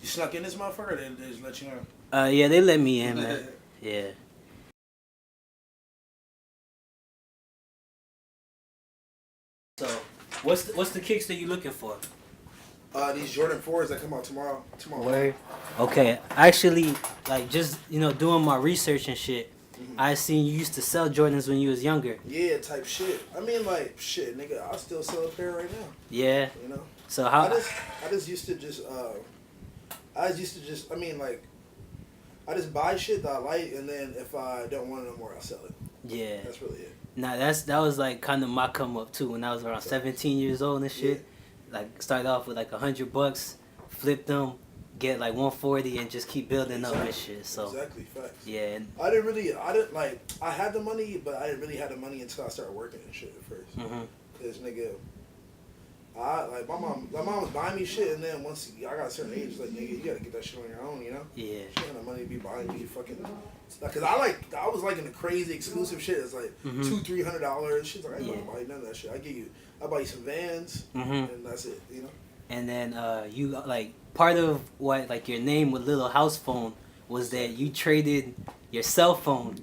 You snuck in this motherfucker, or they just let you in? Yeah, they let me in, man. Yeah. So, what's the kicks that you looking for? These Jordan 4s that come out tomorrow. Word. Okay, actually, like just doing my research and shit. I seen you used to sell Jordans when you was younger. Yeah, type shit. I mean, like shit, nigga. I still sell a pair right now. Yeah. You know. So how? I just used to just. I mean, like. I just buy shit that I like, and then if I don't want it no more, I'll sell it. Yeah. That's really it. Nah, that was like kind of my come up too when I was around 17 years old and shit. Yeah. Like started off with like $100, flipped them, get like 140, and just keep building up and shit. So exactly, facts. Yeah. I had the money, but I didn't really have the money until I started working and shit at first. Cause nigga, my mom was buying me shit, and then once I got a certain age, like nigga, you gotta get that shit on your own, you know? Yeah. She had the money to be buying me fucking. Cause I was like in the crazy exclusive shit. It's like $200-$300. She's like, I ain't gonna buy you none of that shit. I buy you some Vans, and that's it, you know. And then you like part of what like your name with Lil House Phone was that you traded your cell phone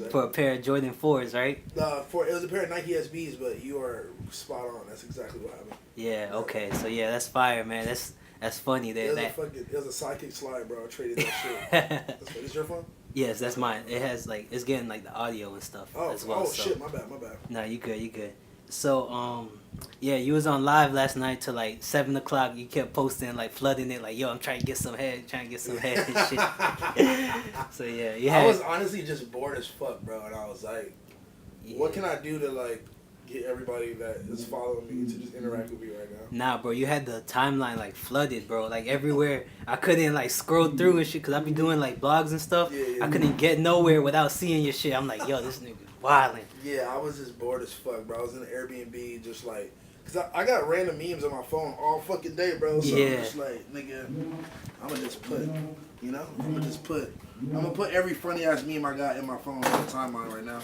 for a pair of Jordan 4s, right? It was a pair of Nike SBs, but you are spot on. That's exactly what happened. Yeah. Okay. So yeah, that's fire, man. That's funny. It was a sidekick slide, bro. I traded that shit. Is this your phone? Yes, that's mine. It has like it's getting like the audio and stuff as well. So. Shit, my bad. No, you good. So yeah, you was on live last night till like 7 o'clock. You kept posting like flooding it like, yo, I'm trying to get some head and shit. So yeah, I was honestly just bored as fuck, bro, and I was like, what can I do to like get everybody that is following me to just interact with me right now? Nah, bro, you had the timeline like flooded, bro. Like everywhere, I couldn't like scroll through and shit because I be doing like blogs and stuff. I couldn't get nowhere without seeing your shit. I'm like, yo, this nigga wildin'. Yeah, I was just bored as fuck, bro. I was in the Airbnb just like, cause I got random memes on my phone all fucking day, bro. So I'm just like, nigga, I'm gonna just put, I'm gonna put every funny ass meme I got in my phone on the timeline right now.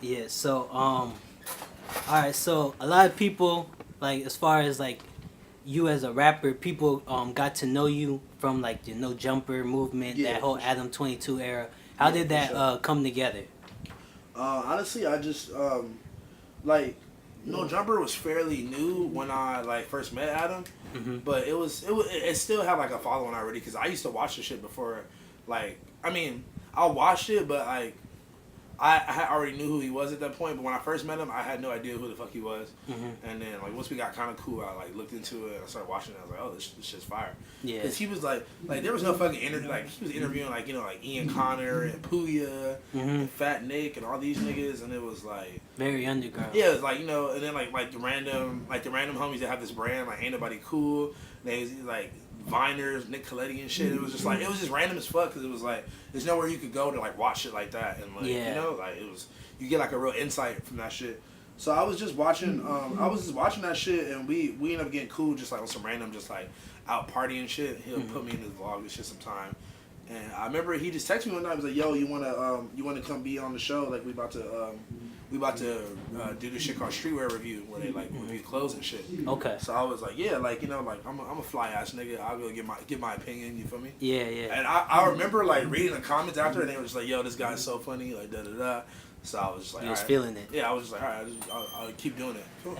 Yeah. So alright, so a lot of people, like as far as like you as a rapper, people got to know you from like the No Jumper movement, that whole Adam22 era. How did that come together? Honestly, I just like No Jumper was fairly new when I like first met Adam, but it still had like a following already because I used to watch the shit before. Like, I mean, I watched it, but like I already knew who he was at that point, but when I first met him, I had no idea who the fuck he was. And then, like, once we got kind of cool, I, like, looked into it, and I started watching it, I was like, oh, this shit's fire. Yeah. Because he was, like, there was no fucking interview, like, he was interviewing, like, like, Ian Connor and Puya and Fat Nick and all these niggas, and it was, like... Very underground. Yeah, it was, like, and then, like the random homies that have this brand, like, Ain't Nobody Cool, and they was, like... Viners, Nick Coletti and shit. It was just like, it was just random as fuck because it was like, there's nowhere you could go to like watch shit like that and like, like it was, you get like a real insight from that shit. So I was just watching, that shit and we ended up getting cool just like on some random, just like out partying shit. He'll put me in his vlog and shit sometime. And I remember he just texted me one night. He was like, "Yo, you wanna come be on the show? Like we about to do this shit called Streetwear Review, where they like review clothes and shit." Okay. So I was like, "Yeah, like like I'm a fly ass nigga. I'll go give my opinion. You feel me?" Yeah. And I remember like reading the comments after, and they were just like, "Yo, this guy's so funny." Like da da da. So I was just like, "You was feeling it." Yeah, I was just like, "All right, I'll keep doing it." Cool.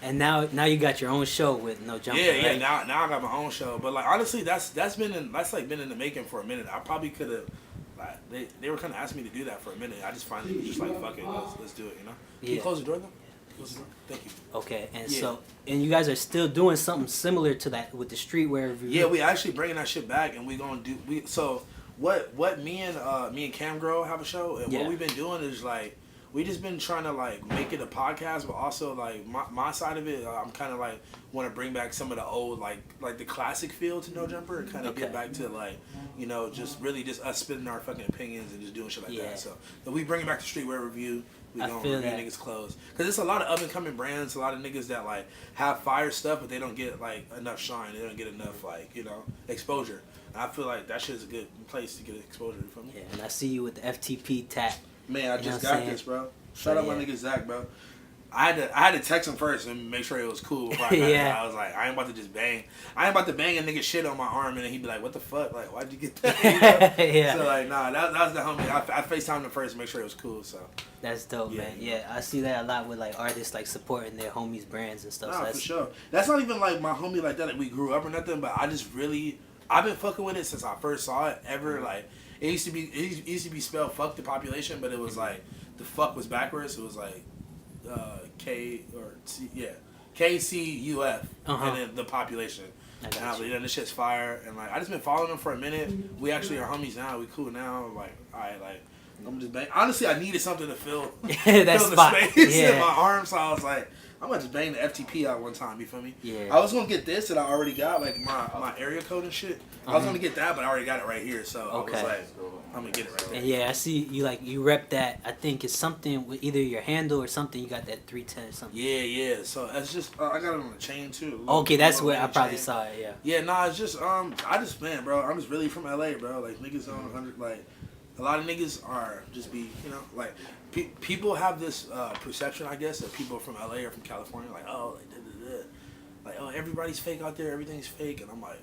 And now you got your own show with No Jumper. Yeah, right? Now I got my own show, but like honestly, that's been in the making for a minute. I probably could have. Like, they were kind of asking me to do that for a minute. I just finally was just like, fuck it, let's do it, you know? Can you close the door, though? Close the door? Thank you. Okay, and so, and you guys are still doing something similar to that with the streetwear review? Yeah, we actually bringing that shit back, and we gonna do, so what me and Cam Girl have a show, and what we've been doing is like, we just been trying to like make it a podcast, but also like my side of it, I'm kind of like want to bring back some of the old like the classic feel to No Jumper and kind of get back to like just really just us spitting our fucking opinions and just doing shit like that. So we bring back the streetwear review. We gonna review niggas clothes because it's a lot of up and coming brands, a lot of niggas that like have fire stuff, but they don't get like enough shine. They don't get enough like exposure. And I feel like that shit is a good place to get exposure. You feel me? Yeah, and I see you with the FTP tap. Man, I just got this, bro. Shout out my nigga Zach, bro. I had to text him first and make sure it was cool. Before I was like, I ain't about to just bang. I ain't about to bang a nigga shit on my arm and then he'd be like, what the fuck? Like, why'd you get that? You know? Yeah. So like, nah, that was the homie. I FaceTimed him first to make sure it was cool. So that's dope, man. Yeah, I see that a lot with like artists like supporting their homies' brands and stuff. Nah, so for sure. That's not even like my homie like that. Like we grew up or nothing, but I've been fucking with it since I first saw it. Ever like it used to be spelled fuck the population, but it was like the fuck was backwards. It was like K or C, yeah, KCUF, and then the population. And I was like, this shit's fire. And like I just been following him for a minute. We actually are homies now. We cool now. Like alright, like I'm just bang. Honestly, I needed something to fill that fill spot. the space in my arm, so I was like, I'm gonna just bang the FTP out one time. You feel me? Yeah. I was gonna get this that I already got, like my area code and shit. I was gonna get that, but I already got it right here. So I was like, I'm gonna get it right there. And yeah, I see you rep that. I think it's something with either your handle or something. You got that 310 or something. Yeah. So it's just I got it on the chain too. Okay, that's where I probably saw it. Yeah. Yeah, nah, it's just man, bro. I'm just really from LA, bro. Like niggas on 100, like a lot of niggas are just be, you know, like people have this perception, I guess, that people from LA or from California, like like oh everybody's fake out there, everything's fake, and I'm like,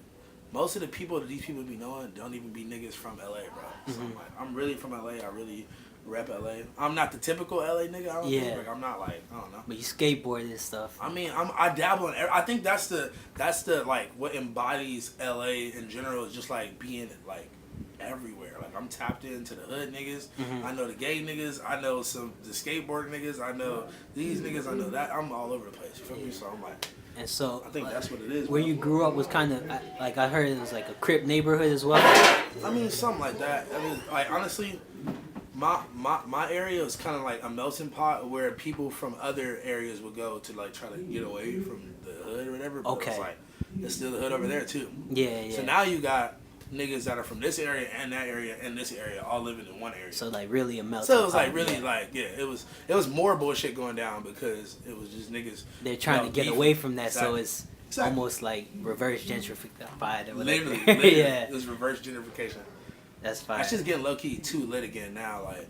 most of the people that these people be knowing don't even be niggas from LA, bro. So I'm like, I'm really from LA. I really rep LA. I'm not the typical LA nigga. I don't think. Like I'm not like I don't know. But you skateboard and stuff. I mean, I dabble in. I think that's the like what embodies LA in general is just like being like everywhere. Like I'm tapped into the hood niggas. I know the gay niggas. I know the skateboard niggas. I know these niggas. I know that. I'm all over the place. You feel me? So I'm like. And so I think that's what it is. Where you grew up was kind of like I heard it was like a Crip neighborhood as well. I mean, something like that. I mean, like honestly, my area is kind of like a melting pot where people from other areas would go to like try to get away from the hood or whatever. But it's like there's still the hood over there too. Yeah. So now you got niggas that are from this area and that area and this area all living in one area. So like really a melting pot. So it was like really like it was more bullshit going down because it was just niggas. They're trying to get away from that, so it's almost like reverse gentrified or whatever. Literally, yeah. It was reverse gentrification. That's fine. That's just getting low key too lit again now. Like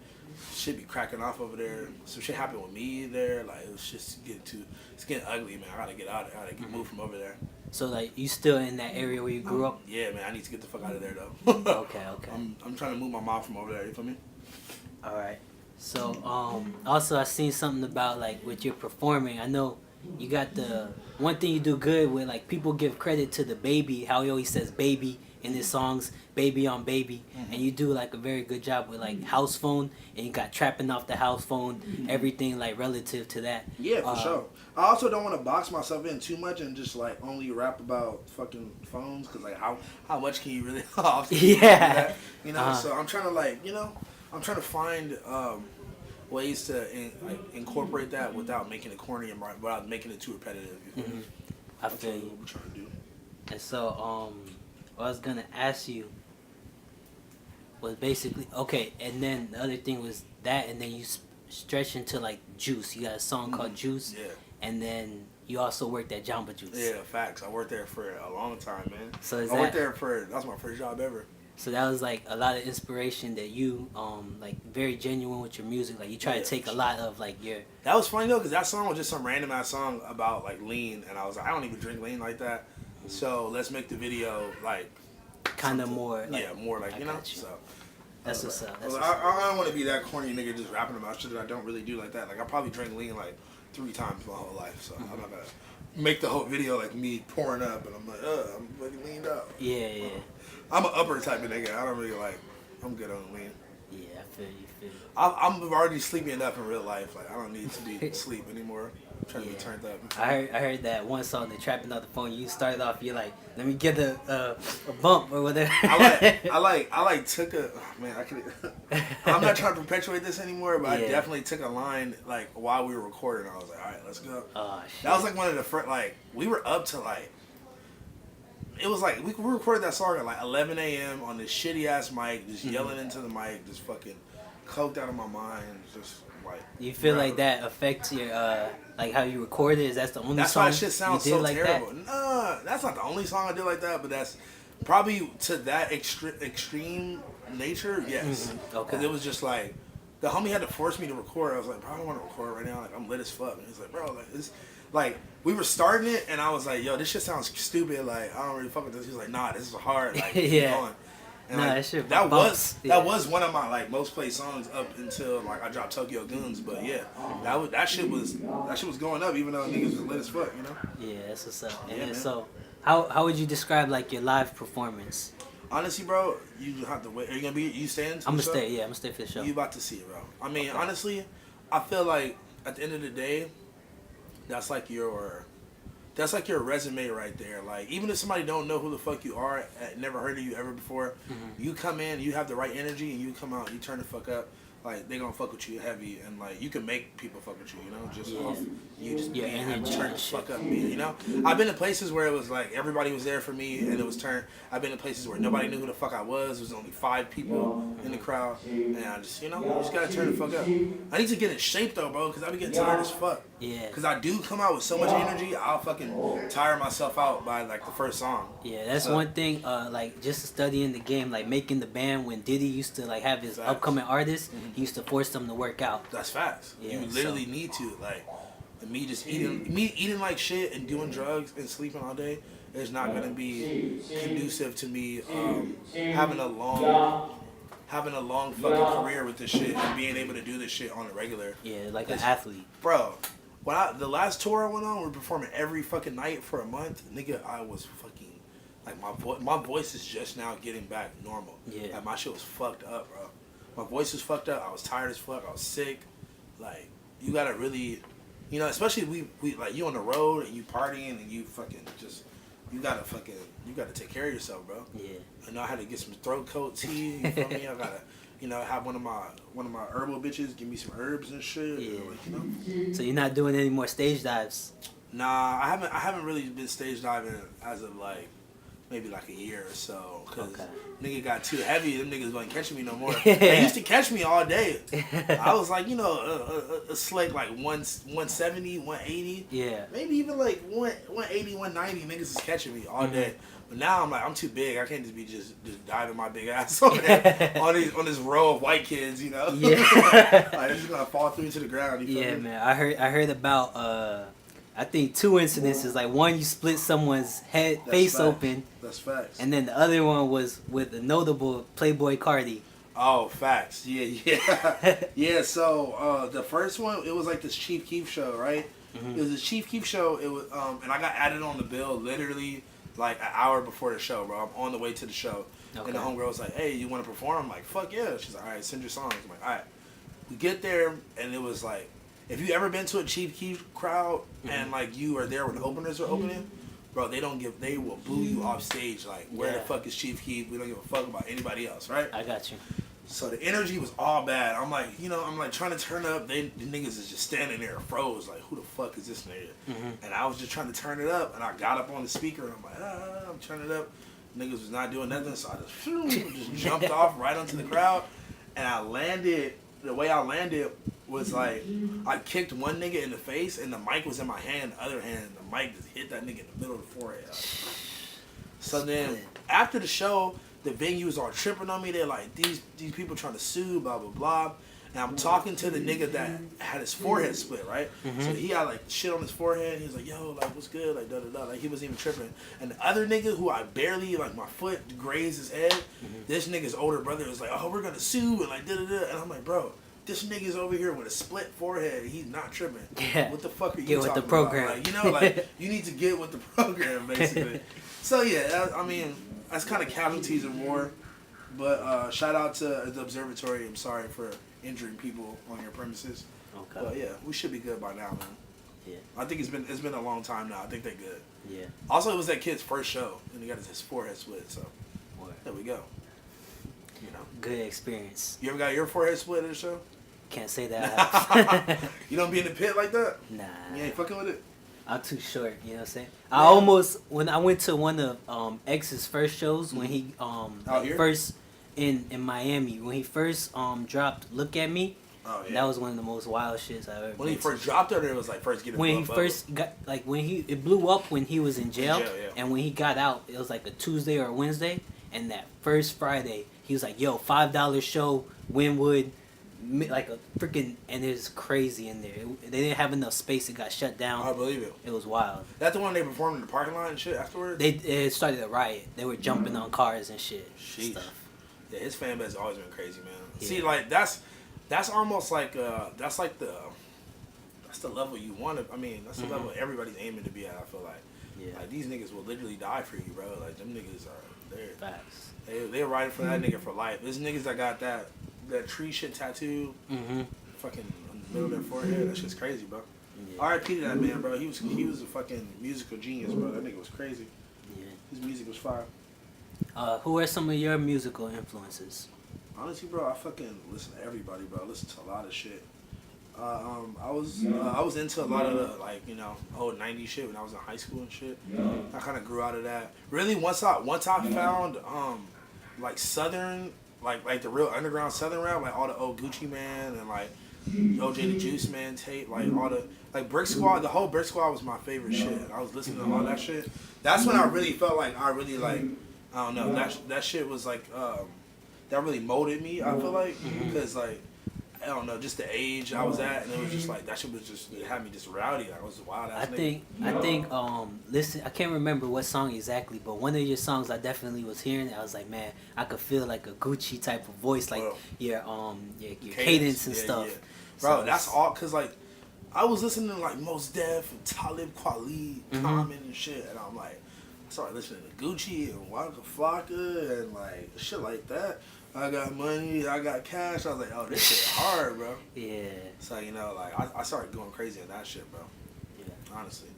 shit be cracking off over there. Some shit happened with me there. Like it was just it's getting ugly, man. I gotta get out. I gotta get moved from over there. So like you still in that area where you grew up? Yeah, man. I need to get the fuck out of there though. Okay. I'm trying to move my mom from over there. You feel me? All right. So also I seen something about like with your performing. I know you got the one thing you do good with like people give credit to the baby. How he always says baby in his songs, baby on baby, and you do like a very good job with like house phone, and you got trapping off the house phone, everything like relative to that. Yeah, for sure. I also don't want to box myself in too much and just like only rap about fucking phones, cause like how much can you really often do that? You know, so I'm trying to like I'm trying to find ways to incorporate that without making it corny and without making it too repetitive. You feel me? I feel you. What we're trying to do. And so what I was gonna ask you was basically and then the other thing was that, and then you stretch into like Juice. You got a song called Juice, and then you also worked at Jamba Juice. Yeah, facts. I worked there for a long time, man. So I worked there that was my first job ever. So that was like a lot of inspiration that you like very genuine with your music. Like you try to take a lot of like your. That was funny though, cause that song was just some random ass song about like lean, and I was like, I don't even drink lean like that. So let's make the video like kind of more like, more like you know. So that's what's up. I don't want to be that corny nigga just rapping about shit that I don't really do like that. Like I probably drank lean like 3 times my whole life, so I'm not gonna make the whole video like me pouring up and I'm like, I'm fucking leaned out. Yeah. I'm an upper type of nigga. I don't really like. I'm good on lean. Yeah, I feel you. I'm already sleepy enough in real life. Like I don't need to be asleep anymore. I'm trying to be turned up. I heard that one song, "The Trapping on the Phone." You started off, you're like, "Let me get a bump or whatever." I took a man. I'm not trying to perpetuate this anymore, but I definitely took a line like while we were recording. I was like, all right, let's go. Oh shit. That was like one of the first. Like we were up to like. It was like we recorded that song at like 11 a.m. on this shitty ass mic, just yelling into the mic, just fucking coked out of my mind, just like. You feel like that affects your like how you record it? Is that the only song why shit sounds you did so like terrible? That? Nah, that's not the only song I did like that, but that's probably to that extreme nature. Yes, because it was just like the homie had to force me to record. I was like, bro, I don't want to record right now. Like, I'm lit as fuck. And he's like, bro, like, it's like we were starting it, and I was like, yo, this shit sounds stupid. Like, I don't really fuck with this. He was like, nah, this is hard. Like, keep going. And nah, like, that shit that bumps. was one of my like most played songs up until like I dropped Tokyo Goons. But yeah, that shit was going up even though niggas was lit as fuck, you know. Yeah, that's what's up. Yeah, And man. so, how would you describe like your live performance? Honestly, bro, you have to wait. Are you gonna be? You staying? I'm gonna stay. Yeah, I'm gonna stay for the show. You about to see it, bro. I mean, honestly, I feel like at the end of the day, that's like your resume right there. Like, even if somebody don't know who the fuck you are, never heard of you ever before, you come in, you have the right energy, and you come out, you turn the fuck up. Like, they gonna fuck with you heavy, and like you can make people fuck with you, you know, just off you just turn the fuck up, man, you know. I've been to places where it was like everybody was there for me, and it was turned. I've been to places where nobody knew who the fuck I was. There was only 5 people in the crowd, and I just, you know, you just gotta turn the fuck up. I need to get in shape though, bro, because I be getting tired as fuck. Yeah. Because I do come out with so much energy, I'll fucking tire myself out by like the first song. Yeah, that's one thing. Like just studying the game, like making the band when Diddy used to like have his upcoming artists, he used to force them to work out. That's facts. Yeah, you literally need to like. Me just eating like shit and doing drugs and sleeping all day is not gonna be conducive to me having a long fucking career with this shit and being able to do this shit on a regular. Yeah, like an athlete. Bro, the last tour I went on, we were performing every fucking night for a month. Nigga, I was fucking like my voice is just now getting back normal. Yeah. Like my shit was fucked up, bro. My voice was fucked up. I was tired as fuck. I was sick. Like, you gotta really, you know, especially we like you on the road and you partying and you fucking just, you gotta take care of yourself, bro. Yeah. I know I had to get some throat coat tea. You feel me? I gotta, you know, have one of my herbal bitches give me some herbs and shit. Yeah. Like, you know. So you're not doing any more stage dives? Nah, I haven't really been stage diving as of like maybe like a year or so. Cause nigga got too heavy. Them niggas wasn't catching me no more. They used to catch me all day. I was like, you know, a slick like 170, 180. Yeah. Maybe even like 180, 190 niggas is catching me all day. But now I'm like, I'm too big. I can't just be just diving my big ass on this row of white kids, you know? Yeah. Like, they're just gonna fall through to the ground. You feel me? Man. I heard about I think 2 incidences. Like one, you split someone's face open. That's facts. And then the other one was with a notable Playboy Cardi. Oh, facts. Yeah. Yeah, so the first one, it was like this Chief Keef show, right? It was a Chief Keef show. It was and I got added on the bill literally like an hour before the show, bro. I'm on the way to the show. Okay. And the homegirl was like, hey, you want to perform? I'm like, fuck yeah. She's like, all right, send your songs. I'm like, all right. We get there, and it was like, if you ever been to a Chief Keef crowd and like you are there when the openers are opening, bro, they will boo you off stage. Like, where the fuck is Chief Keef? We don't give a fuck about anybody else, right? I got you. So the energy was all bad. I'm like, you know, trying to turn up. The niggas is just standing there froze. Like, who the fuck is this nigga? And I was just trying to turn it up, and I got up on the speaker, and I'm like, I'm turning it up. Niggas was not doing nothing, so I just jumped off right onto the crowd, and I landed. The way I landed was like, I kicked one nigga in the face, and the mic was in my hand. The other hand, the mic just hit that nigga in the middle of the forehead. So then, after the show, the venues are tripping on me. They're like, these people trying to sue, blah, blah, blah. And I'm talking to the nigga that had his forehead split, right? So he had like shit on his forehead. He was like, yo, like, what's good? Like, da-da-da. Like, he wasn't even tripping. And the other nigga who I barely, like, my foot grazed his head, this nigga's older brother was like, oh, we're going to sue, and like, da-da-da. And I'm like, bro, this nigga's over here with a split forehead. He's not tripping. Yeah. What the fuck are you get talking with the program. about? Like, you know, like, you need to get with the program, basically. So, yeah, I mean, that's kind of casualties of war. But shout out to the observatory. I'm sorry for injuring people on your premises. Okay. But yeah, we should be good by now, man. Yeah. I think it's been a long time now. I think they're good. Yeah. Also, it was that kid's first show, and he got his forehead split. So there we go. You know. Good experience. You ever got your forehead split at a show? Can't say that. You don't be in the pit like that? Nah. You ain't fucking with it? I'm too short, you know what I'm saying? I almost, when I went to one of X's first shows, when he first in Miami, when he first dropped Look at Me, that was one of the most wild shits I've ever When he first dropped it, or it was like first getting when he first got, like when it blew up when he was in jail, and when he got out, it was like a Tuesday or a Wednesday, and that first Friday, he was like, yo, $5 show, Wynwood, like a freaking, and it's crazy in there. They didn't have enough space. It got shut down. I believe it. It was wild. That's the one they performed in the parking lot and shit afterwards? It started a riot. They were jumping on cars and shit. Sheesh. Stuff. Yeah, his fan base has always been crazy, man. Yeah. See, like that's almost like that's the level you want to. I mean, that's the level everybody's aiming to be at. I feel like. Yeah. Like these niggas will literally die for you, bro. Like them niggas are there. Facts. They're riding for that nigga for life. There's niggas that got that tree shit tattoo, fucking in the middle of their forehead. That shit's crazy, bro. Yeah. R.I.P. to that man, bro. He was a fucking musical genius, bro. That nigga was crazy. Yeah. His music was fire. Who are some of your musical influences? Honestly, bro, I fucking listen to everybody, bro. I listen to a lot of shit. I was into a lot of the, like, you know, old 90s shit when I was in high school and shit. I kind of grew out of that. Really, once I found like Southern, like the real underground Southern rap, like all the old Gucci Man and like OJ the Juice Man tape, like all the like Brick Squad. The whole Brick Squad was my favorite shit. I was listening to all that shit. That's when I really felt like I really like, I don't know, that shit was like that really molded me. I feel like because like. I don't know, just the age I was at, and it was just like that shit was just, it had me just rowdy. Like, I was a wild ass nigga. I think listen, I can't remember what song exactly, but one of your songs I definitely was hearing. I was like, man, I could feel like a Gucci type of voice, like your cadence and stuff. Yeah. Bro, so that's all because like I was listening to like Mos Def and Talib Kweli, Common and shit, and I'm like, I started listening to Gucci and Waka Flocka and like shit like that. I got money, I got cash. I was like, oh, this shit hard, bro. Yeah. So, you know, like, I started going crazy on that shit, bro. Yeah. Honestly.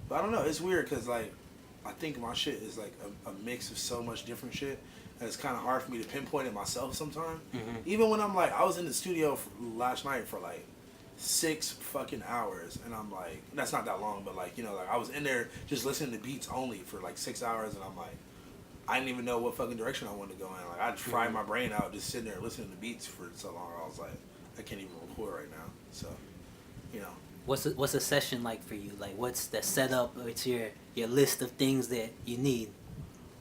But I don't know. It's weird because, like, I think my shit is, like, a mix of so much different shit. And it's kind of hard for me to pinpoint it myself sometimes. Even when I'm, like, I was in the studio last night for, like, 6 fucking hours. And I'm, like, that's not that long, but, like, you know, like, I was in there just listening to beats only for, like, 6 hours. And I'm, like, I didn't even know what fucking direction I wanted to go in. Like, I just fried my brain out just sitting there listening to beats for so long. I was like, I can't even record right now. So, you know. What's a session like for you? Like, what's the setup? What's your list of things that you need?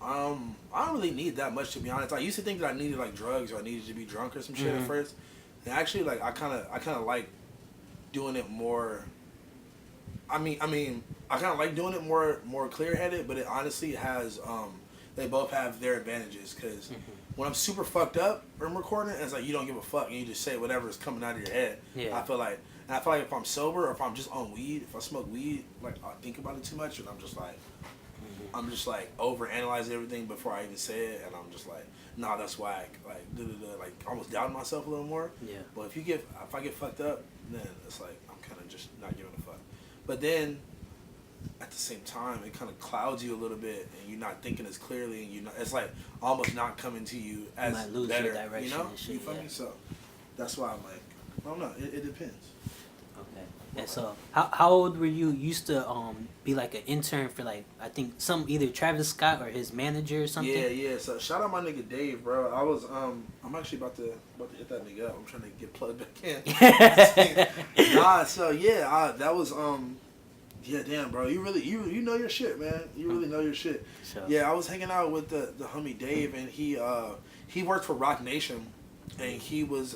I don't really need that much, to be honest. I used to think that I needed, like, drugs or I needed to be drunk or some shit at first. And actually, like, I kind of like doing it more. I mean, I kind of like doing it more clear-headed, but it honestly has, they both have their advantages, because when I'm super fucked up from recording, it's like you don't give a fuck and you just say whatever is coming out of your head. Yeah. I feel like if I'm sober or if I'm just on weed, if I smoke weed, like I think about it too much and I'm just like over analyzing everything before I even say it, and I'm just like, nah, that's whack, like like almost doubting myself a little more. Yeah. But if I get fucked up, then it's like I'm kind of just not giving a fuck. But then at the same time, it kind of clouds you a little bit, and you're not thinking as clearly, and it's like almost not coming to you as might lose better, your direction, you know? And shit, you feel me? So that's why I'm like, I don't know. It depends. Okay. And so, how old were you? Used to be like an intern for like, I think either Travis Scott or his manager or something. Yeah. So shout out my nigga Dave, bro. I was I'm actually about to hit that nigga up. I'm trying to get plugged back in. So yeah, that was yeah, damn, bro. You really you know your shit, man. You really know your shit. Sure. Yeah, I was hanging out with the homie Dave, and he worked for Rock Nation, and he was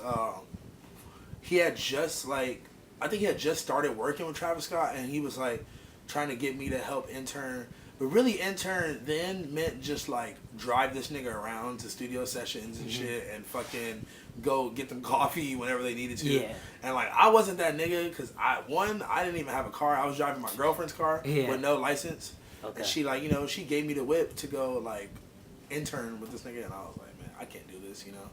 he had just like, I think he had just started working with Travis Scott, and he was like trying to get me to help intern. But really, intern then meant just like drive this nigga around to studio sessions and shit, and fucking go get them coffee whenever they needed to. Yeah. And like, I wasn't that nigga, because I didn't even have a car. I was driving my girlfriend's car with no license. Okay. And she, like, you know, she gave me the whip to go like intern with this nigga, and I was like, man, I can't do this, you know.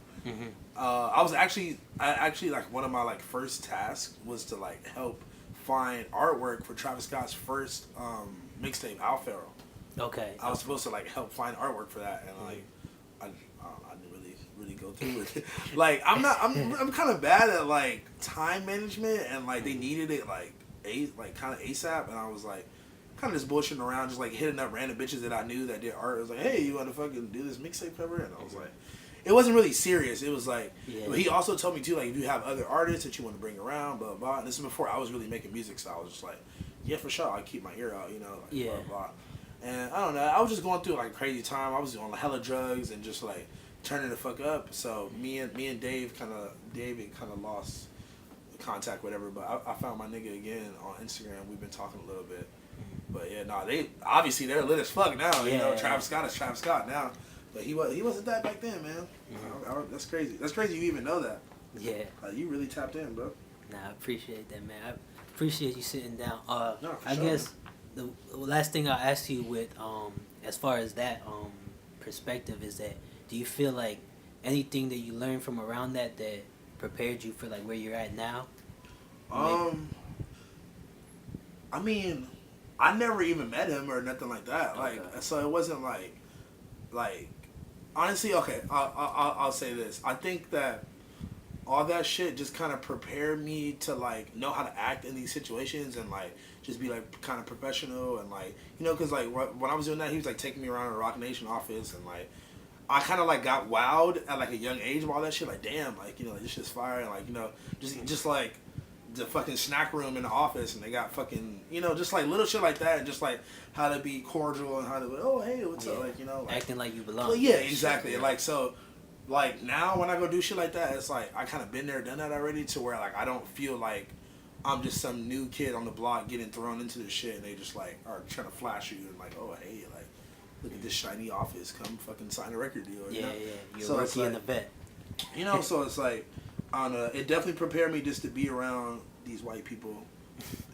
I actually like, one of my like first tasks was to like help find artwork for Travis Scott's first mixtape, Al Pharaoh. Okay. I was supposed to like help find artwork for that, and like I didn't really go through with it. Like, I'm kind of bad at like time management, and like they needed it like kind of ASAP, and I was like kind of just bullshitting around, just like hitting up random bitches that I knew that did art. It was like, hey, you want to fucking do this mixtape cover? And I was like, it wasn't really serious. It was like, but he also told me too, like, if you have other artists that you want to bring around, blah blah. And this is before I was really making music, so I was just like, yeah, for sure, I'll keep my ear out, you know, like, blah blah. And I don't know, I was just going through like a crazy time. I was on like hella drugs and just like turning the fuck up. So me and David kind of lost contact, whatever. But I found my nigga again on Instagram. We've been talking a little bit. But yeah, nah, they're lit as fuck now. Yeah, you know, Travis Scott is Travis Scott now. But he wasn't that back then, man. That's crazy. That's crazy you even know that. Yeah. You really tapped in, bro. Nah, I appreciate that, man. I appreciate you sitting down. No, for I sure, guess the last thing I'll ask you with as far as that perspective is that, do you feel like anything that you learned from around that prepared you for like where you're at now? I mean, I never even met him or nothing like that. Like, so it wasn't like honestly, okay, I'll say this. I think that all that shit just kind of prepared me to like know how to act in these situations and like just be like kind of professional and like, you know, because like when I was doing that, he was like taking me around the Rock Nation office and like I kind of like got wowed at like a young age of all that shit. Like, damn, like, you know, this shit's fire. And like, you know, just like the fucking snack room in the office and they got fucking, you know, just like little shit like that and just like how to be cordial and how to, oh, hey, what's up? Like, you know, like, acting like you belong. Well, yeah, exactly. Shit, yeah. Like, so like now when I go do shit like that, it's like I kind of been there, done that already, to where like I don't feel like I'm just some new kid on the block getting thrown into this shit and they just like are trying to flash you and like, oh, hey, like, look at this shiny office, come fucking sign a record deal. You know? You're so rookie in the vet. You know, so it's like, I don't know, it definitely prepared me just to be around these white people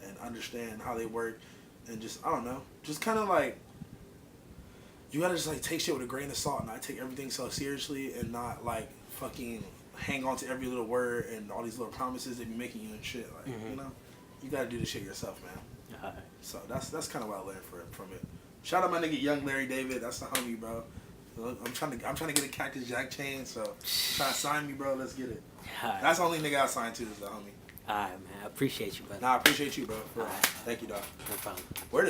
and understand how they work and just, I don't know, just kind of like, you gotta just like take shit with a grain of salt and not take everything so seriously and not like fucking hang on to every little word and all these little promises they be making you and shit. Like, you know, you gotta do this shit yourself, man. Right. So that's kind of what I learned from it. Shout out my nigga Young Larry David. That's the homie, bro. I'm trying to get a Cactus Jack chain. So try to sign me, bro. Let's get it. Right. That's the only nigga I signed to is the homie. All right, man. I appreciate you, brother. Nah, I appreciate you, bro. Right. Thank you, dog. No problem. Where